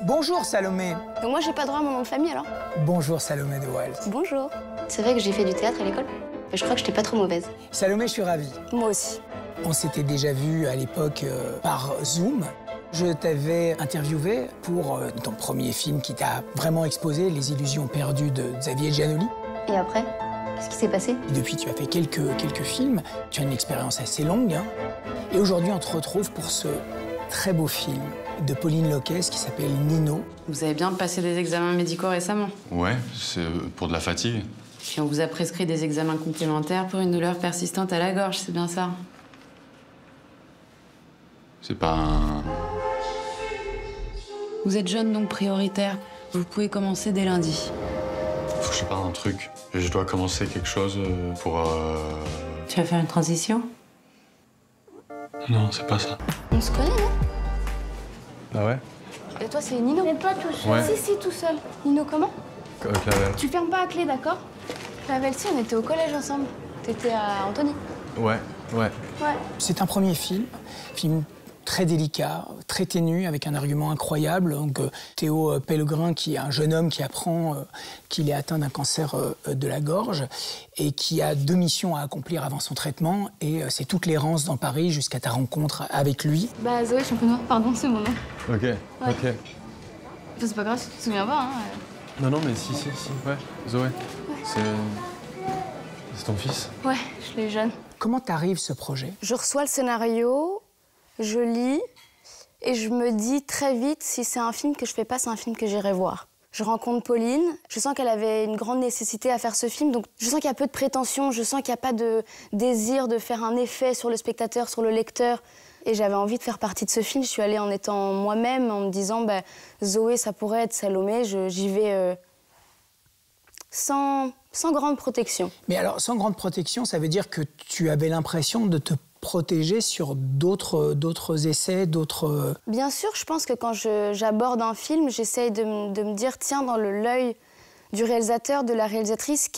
Bonjour Salomé. Donc moi j'ai pas droit à mon nom de famille alors? Bonjour Salomé de Wild. Bonjour. C'est vrai que j'ai fait du théâtre à l'école, mais je crois que j'étais pas trop mauvaise. Salomé, je suis ravi. Moi aussi. On s'était déjà vu à l'époque par Zoom. Je t'avais interviewé pour ton premier film qui t'a vraiment exposé, Les Illusions perdues de Xavier Giannoli. Et après? Qu'est-ce qui s'est passé? Et depuis, tu as fait quelques films. Tu as une expérience assez longue. Hein. Et aujourd'hui, on te retrouve pour ce très beau film de Pauline Loquez qui s'appelle Nino. Vous avez bien passé des examens médicaux récemment? Ouais, c'est pour de la fatigue. Puis on vous a prescrit des examens complémentaires pour une douleur persistante à la gorge, c'est bien ça? C'est pas un... Vous êtes jeune donc prioritaire. Vous pouvez commencer dès lundi. Faut que je parle d'un truc. Je dois commencer quelque chose pour... Tu vas faire une transition? Non, c'est pas ça. On se connaît, non? Ah ouais? Et toi c'est Nino? Mais pas tout seul. Ouais. Si, tout seul. Nino comment? Clavel. Tu fermes pas à clé, d'accord? Clavel, si, on était au collège ensemble. T'étais à Antony. Ouais. Ouais. C'est un premier film très délicat, très ténu, avec un argument incroyable. Donc, Théo Pellegrin, qui est un jeune homme qui apprend qu'il est atteint d'un cancer de la gorge et qui a 2 missions à accomplir avant son traitement. Et c'est toute l'errance dans Paris jusqu'à ta rencontre avec lui. Bah Zoé Champenois, pardon, c'est mon nom. Ok, ok. Enfin, c'est pas grave si tu te souviens pas, hein. Non, mais si, ouais. Zoé. C'est ton fils? Ouais, je l'ai jeune. Comment t'arrive ce projet? Je reçois le scénario, je lis et je me dis très vite si c'est un film que je fais pas, c'est un film que j'irai voir. Je rencontre Pauline, je sens qu'elle avait une grande nécessité à faire ce film, donc je sens qu'il y a peu de prétention, je sens qu'il n'y a pas de désir de faire un effet sur le spectateur, sur le lecteur. Et j'avais envie de faire partie de ce film. Je suis allée en étant moi-même, en me disant bah, Zoé, ça pourrait être Salomé, j'y vais sans grande protection. Mais alors, sans grande protection, ça veut dire que tu avais l'impression de te protéger sur d'autres essais, d'autres... Bien sûr, je pense que quand j'aborde un film, j'essaye de me dire, tiens, dans l'œil du réalisateur, de la réalisatrice,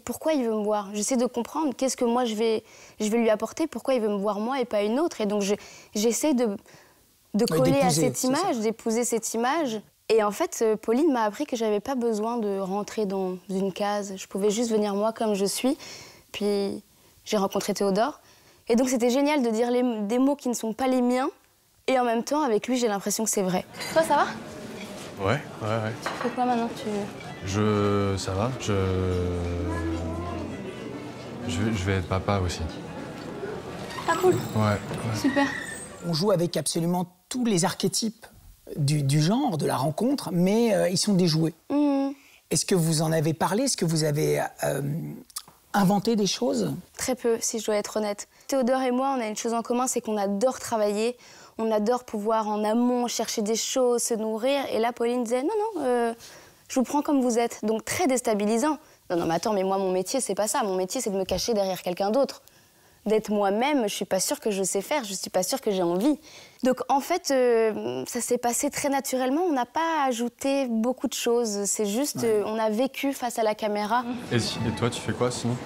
pourquoi il veut me voir? J'essaie de comprendre qu'est-ce que moi je vais lui apporter, pourquoi il veut me voir moi et pas une autre. Et donc j'essaie de coller à cette image, d'épouser cette image. Et en fait, Pauline m'a appris que j'avais pas besoin de rentrer dans une case. Je pouvais juste venir moi comme je suis. Puis j'ai rencontré Théodore. Et donc c'était génial de dire des mots qui ne sont pas les miens. Et en même temps, avec lui, j'ai l'impression que c'est vrai. Toi, ça va? Ouais. Tu fais quoi maintenant? Ça va. Je vais être papa aussi. Ah cool. Ouais. Super. On joue avec absolument tous les archétypes du genre, de la rencontre, mais ils sont déjoués. Est-ce que vous en avez parlé? Est-ce que vous avez inventé des choses? Très peu, si je dois être honnête. Théodore et moi, on a une chose en commun, c'est qu'on adore travailler. On adore pouvoir en amont chercher des choses, se nourrir. Et là, Pauline disait non, je vous prends comme vous êtes. Donc très déstabilisant. Non, mais attends, mais moi, mon métier, c'est pas ça. Mon métier, c'est de me cacher derrière quelqu'un d'autre. D'être moi-même, je suis pas sûre que je sais faire, je suis pas sûre que j'ai envie. Donc en fait, ça s'est passé très naturellement. On n'a pas ajouté beaucoup de choses. C'est juste, on a vécu face à la caméra. Et toi, tu fais quoi sinon?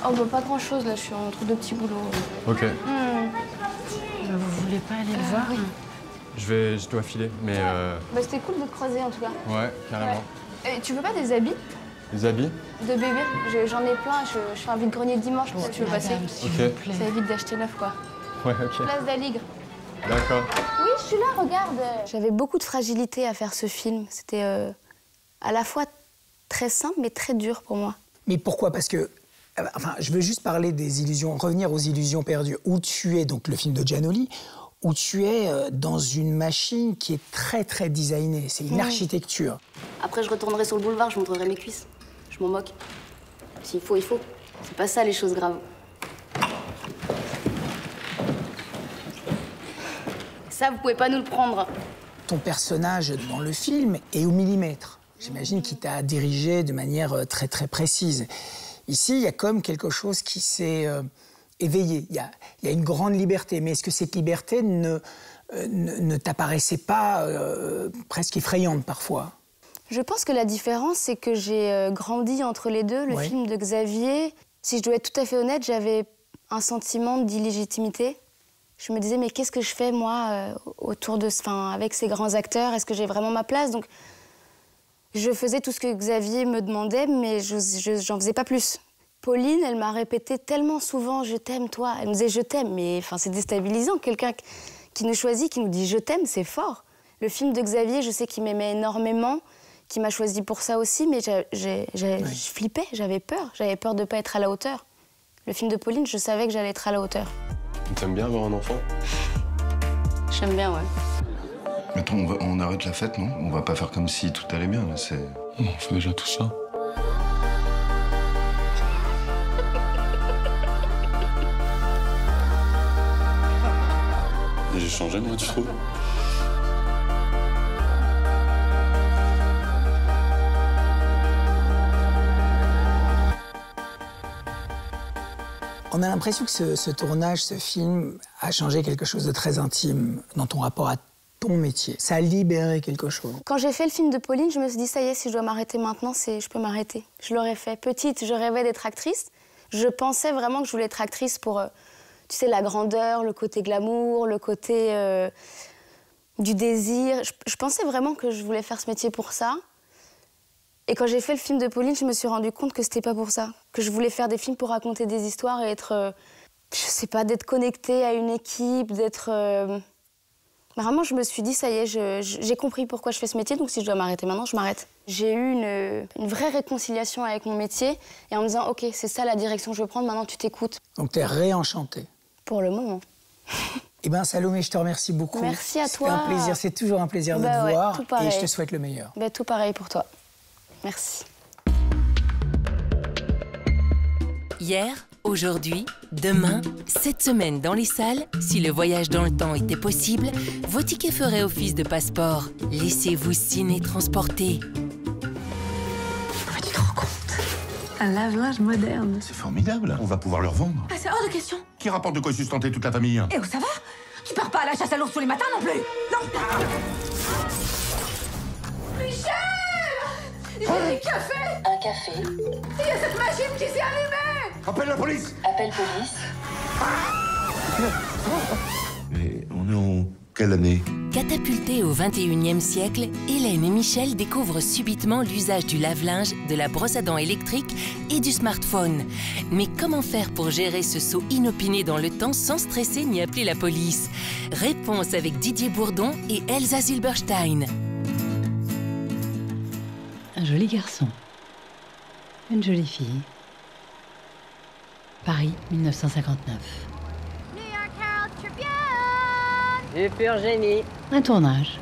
Oh, bah pas grand-chose, là, je suis entre 2 petits boulots. Ok. Vous voulez pas aller le voir? Oui. Je dois filer, mais... Bah c'était cool de te croiser, en tout cas. Ouais, carrément. Et tu veux pas des habits? Les habits? De bébé, j'en ai plein, je fais un vide-grenier dimanche, si tu veux passer. Ok. Ça évite d'acheter neuf, quoi. Ouais, ok. Place d'Aligre. D'accord. Oui, je suis là, regarde. J'avais beaucoup de fragilité à faire ce film. C'était à la fois très simple, mais très dur pour moi. Mais pourquoi? Parce que, enfin, je veux juste parler des illusions, revenir aux illusions perdues, où tu es, donc le film de Giannoli, où tu es dans une machine qui est très, très designée. C'est une architecture. Après, je retournerai sur le boulevard, je montrerai mes cuisses. Je m'en moque. S'il faut, il faut. C'est pas ça, les choses graves. Ça, vous pouvez pas nous le prendre. Ton personnage dans le film est au millimètre. J'imagine qu'il t'a dirigé de manière très, très précise. Ici, il y a comme quelque chose qui s'est éveillé. Il y a une grande liberté. Mais est-ce que cette liberté ne t'apparaissait pas presque effrayante parfois? Je pense que la différence, c'est que j'ai grandi entre les deux. Le film de Xavier, si je dois être tout à fait honnête, j'avais un sentiment d'illégitimité. Je me disais, mais qu'est-ce que je fais, moi, autour de... Enfin, avec ces grands acteurs, est-ce que j'ai vraiment ma place? Donc, je faisais tout ce que Xavier me demandait, mais j'en faisais pas plus. Pauline, elle m'a répété tellement souvent « Je t'aime, toi ». Elle me disait « Je t'aime », mais enfin, c'est déstabilisant. Quelqu'un qui nous choisit, qui nous dit « Je t'aime », c'est fort. Le film de Xavier, je sais qu'il m'aimait énormément, qu'il m'a choisi pour ça aussi, mais je flippais, j'avais peur. J'avais peur de ne pas être à la hauteur. Le film de Pauline, je savais que j'allais être à la hauteur. T'aimes bien avoir un enfant? J'aime bien, ouais. Attends, on arrête la fête, non? On va pas faire comme si tout allait bien, là, c'est... On fait déjà tout ça. J'ai changé, moi, tu trouves? On a l'impression que ce tournage, ce film, a changé quelque chose de très intime dans ton rapport à ton métier. Ça a libéré quelque chose. Quand j'ai fait le film de Pauline, je me suis dit, ça y est, si je dois m'arrêter maintenant, je peux m'arrêter. Je l'aurais fait. Petite, je rêvais d'être actrice. Je pensais vraiment que je voulais être actrice pour, tu sais, la grandeur, le côté glamour, le côté du désir. Je pensais vraiment que je voulais faire ce métier pour ça. Et quand j'ai fait le film de Pauline, je me suis rendu compte que c'était pas pour ça. Que je voulais faire des films pour raconter des histoires et être, je sais pas, d'être connectée à une équipe, d'être... Vraiment, je me suis dit, ça y est, j'ai compris pourquoi je fais ce métier, donc si je dois m'arrêter maintenant, je m'arrête. J'ai eu une vraie réconciliation avec mon métier et en me disant, OK, c'est ça la direction que je veux prendre, maintenant tu t'écoutes. Donc t'es réenchantée. Pour le moment. Eh bien, Salomé, je te remercie beaucoup. Merci à toi. C'était un plaisir, c'est toujours un plaisir de te voir tout pareil. Et je te souhaite le meilleur. Tout pareil pour toi. Merci. Hier, aujourd'hui, demain, cette semaine dans les salles, si le voyage dans le temps était possible, vos tickets feraient office de passeport. Laissez-vous ciné-transporter. Mais tu te rends compte? Un lave-linge moderne. C'est formidable, on va pouvoir le revendre. Ah, c'est hors de question. Qui rapporte de quoi sustenter toute la famille? Et où ça va? Tu pars pas à la chasse à l'ours tous les matins non plus? Non. Michel! J'ai du café! Un café. Il y a cette machine qui s'est allumée! Appelle la police! Appel police. Mais on est en quelle année? Catapultés au XXIe siècle, Hélène et Michel découvrent subitement l'usage du lave-linge, de la brosse à dents électrique et du smartphone. Mais comment faire pour gérer ce saut inopiné dans le temps sans stresser ni appeler la police? Réponse avec Didier Bourdon et Elsa Zilberstein. Un joli garçon, une jolie fille. Paris, 1959. Du pur génie. Un tournage.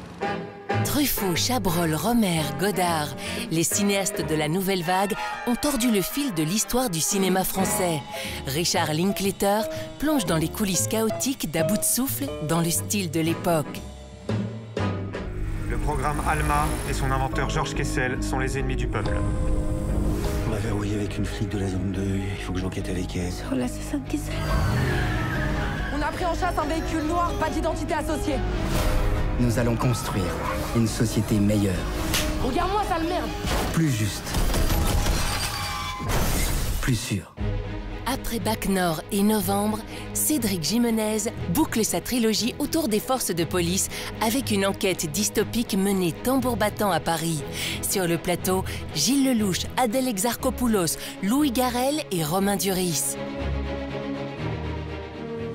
Truffaut, Chabrol, Romer, Godard, les cinéastes de la nouvelle vague ont tordu le fil de l'histoire du cinéma français. Richard Linklater plonge dans les coulisses chaotiques d'À bout de souffle dans le style de l'époque. Le programme ALMA et son inventeur Georges Kessel sont les ennemis du peuple. On m'a verrouillé avec une flic de la zone 2, il faut que j'enquête avec elle. Sur l'assassin de Kessel. On a pris en chasse un véhicule noir, pas d'identité associée. Nous allons construire une société meilleure. Regarde-moi, sale merde. Plus juste. Plus sûre. Après Bac Nord et Novembre, Cédric Jimenez boucle sa trilogie autour des forces de police avec une enquête dystopique menée tambour battant à Paris. Sur le plateau, Gilles Lelouch, Adèle Exarchopoulos, Louis Garrel et Romain Duris.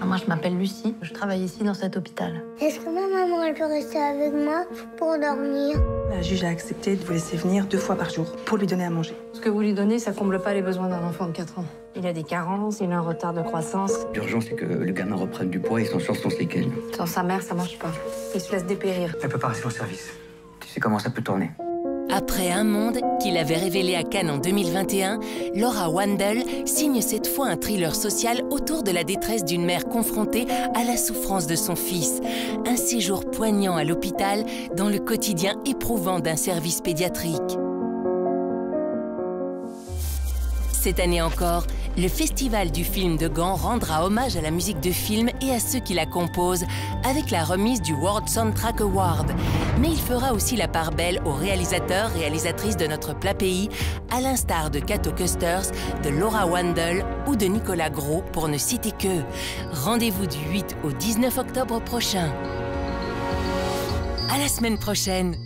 Moi, je m'appelle Lucie. Je travaille ici dans cet hôpital. Est-ce que ma maman, elle peut rester avec moi pour dormir? La juge a accepté de vous laisser venir 2 fois par jour pour lui donner à manger. Ce que vous lui donnez, ça comble pas les besoins d'un enfant de 4 ans. Il a des carences, il a un retard de croissance. L'urgence, c'est que le gamin reprenne du poids et s'en sorte sans séquelles. Sans sa mère, ça marche pas. Il se laisse dépérir. Elle peut pas rester au service. Tu sais comment ça peut tourner. Après Un monde, qu'il avait révélé à Cannes en 2021, Laura Wandel signe cette fois un thriller social autour de la détresse d'une mère confrontée à la souffrance de son fils. Un séjour poignant à l'hôpital dans le quotidien éprouvant d'un service pédiatrique. Cette année encore, Le Festival du film de Gand rendra hommage à la musique de film et à ceux qui la composent avec la remise du World Soundtrack Award. Mais il fera aussi la part belle aux réalisateurs, réalisatrices de notre plat pays, à l'instar de Cato Custers, de Laura Wandel ou de Nicolas Gros, pour ne citer qu'eux. Rendez-vous du 8 au 19 octobre prochain. À la semaine prochaine!